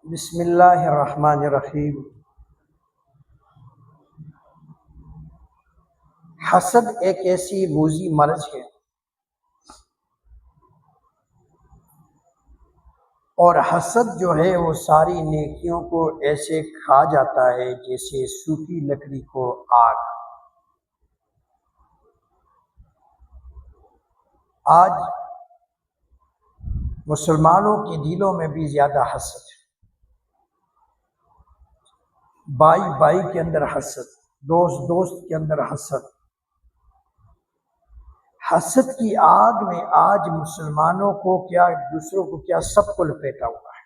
بسم اللہ الرحمن الرحیم۔ حسد ایک ایسی موذی مرض ہے اور حسد جو ہے وہ ساری نیکیوں کو ایسے کھا جاتا ہے جیسے سوکھی لکڑی کو آگ۔ آج مسلمانوں کے دلوں میں بھی زیادہ حسد ہے، بھائی بھائی کے اندر حسد، دوست دوست کے اندر حسد۔ حسد کی آگ میں آج مسلمانوں کو کیا دوسروں کو کیا سب کو لپیٹا ہوا ہے۔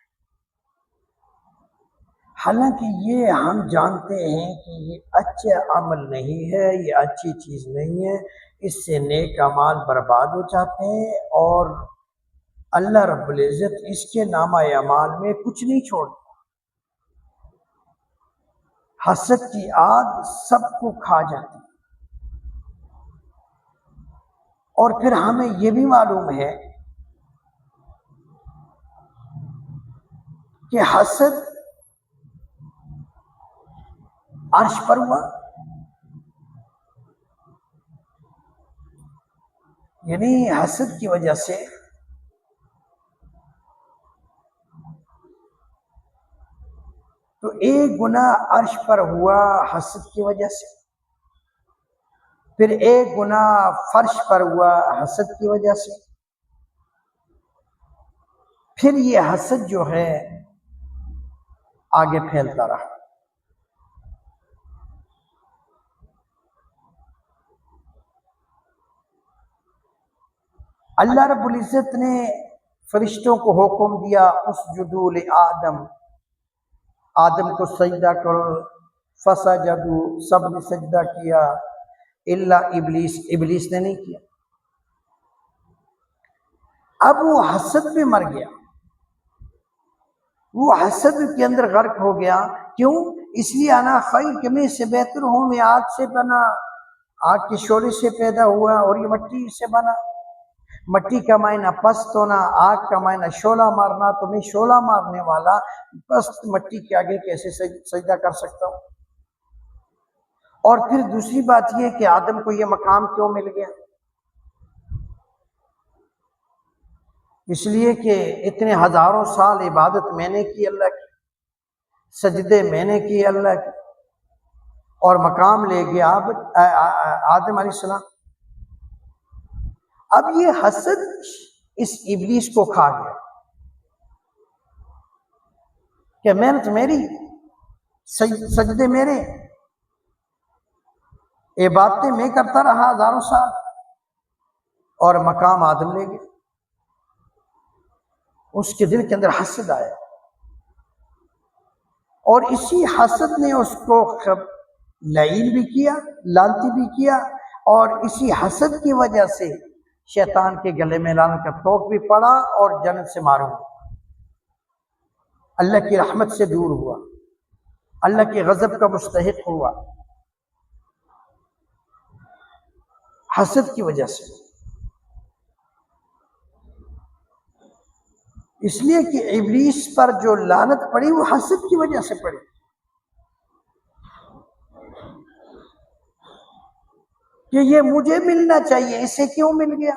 حالانکہ یہ ہم جانتے ہیں کہ یہ اچھا عمل نہیں ہے، یہ اچھی چیز نہیں ہے، اس سے نیک اعمال برباد ہو جاتے ہیں اور اللہ رب العزت اس کے نامہ اعمال میں کچھ نہیں چھوڑتا۔ حسد کی آگ سب کو کھا جاتی ہے۔ اور پھر ہمیں یہ بھی معلوم ہے کہ حسد عرش پر ہوا، یعنی حسد کی وجہ سے تو ایک گناہ عرش پر ہوا حسد کی وجہ سے، پھر ایک گناہ فرش پر ہوا حسد کی وجہ سے، پھر یہ حسد جو ہے آگے پھیلتا رہا۔ اللہ رب العزت نے فرشتوں کو حکم دیا اسجدوا لآدم، آدم کو سجدہ کرو، فسجدوا، سب نے سجدہ کیا الا ابلیس، ابلیس نے نہیں کیا۔ اب وہ حسد میں مر گیا، وہ حسد کے اندر غرق ہو گیا۔ کیوں؟ اس لیے انا خیر کہ میں سے بہتر ہوں، میں آگ سے بنا، آگ کے شعلے سے پیدا ہوا اور یہ مٹی سے بنا۔ مٹی کا معنی پست ہونا، آگ کا معنی شعلہ مارنا، تو میں شعلہ مارنے والا پست مٹی کے آگے کیسے سجدہ کر سکتا ہوں؟ اور پھر دوسری بات یہ کہ آدم کو یہ مقام کیوں مل گیا؟ اس لیے کہ اتنے ہزاروں سال عبادت میں نے کی اللہ کی، سجدے میں نے کی اللہ کی، اور مقام لے گیا آدم علیہ السلام۔ اب یہ حسد اس ابلیس کو کھا گیا کہ محنت میری، سجدے میرے، عبادتیں میں کرتا رہا ہزاروں سال، اور مقام آدم لے گیا۔ اس کے دل کے اندر حسد آیا اور اسی حسد نے اس کو لعین بھی کیا، لعنتی بھی کیا، اور اسی حسد کی وجہ سے شیطان کے گلے میں لعنت کا توق بھی پڑا اور جنت سے معروم ہوا، اللہ کی رحمت سے دور ہوا، اللہ کے غضب کا مستحق ہوا حسد کی وجہ سے۔ اس لیے کہ ابلیس پر جو لعنت پڑی وہ حسد کی وجہ سے پڑی کہ یہ مجھے ملنا چاہیے، اسے کیوں مل گیا؟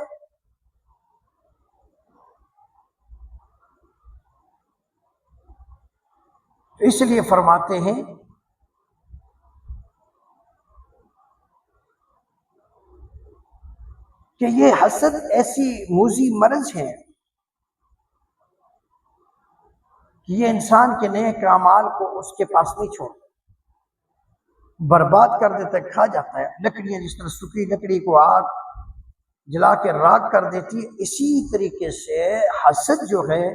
اس لیے فرماتے ہیں کہ یہ حسد ایسی موذی مرض ہے کہ یہ انسان کے نیک اعمال کو اس کے پاس نہیں چھوڑتا، برباد کر دیتا ہے، کھا جاتا ہے۔ لکڑیاں جس طرح سوکھی لکڑی کو آگ جلا کے راکھ کر دیتی ہے، اسی طریقے سے حسد جو ہے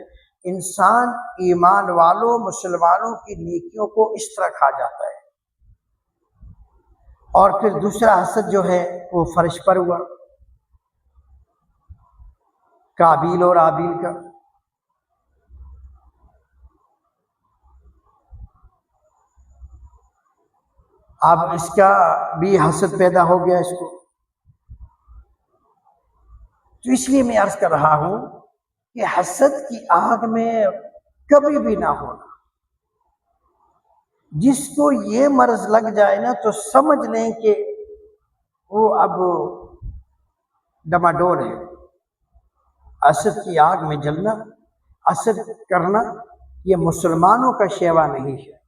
انسان ایمان والوں مسلمانوں کی نیکیوں کو اس طرح کھا جاتا ہے۔ اور پھر دوسرا حسد جو ہے وہ فرش پر ہوا، قابیل اور حابیل کا۔ اب اس کا بھی حسد پیدا ہو گیا اس کو، تو اس لیے میں عرض کر رہا ہوں کہ حسد کی آگ میں کبھی بھی نہ ہونا۔ جس کو یہ مرض لگ جائے نا تو سمجھ لیں کہ وہ اب ڈماڈول ہے. اسد کی آگ میں جلنا، اسد کرنا، یہ مسلمانوں کا شیوا نہیں ہے.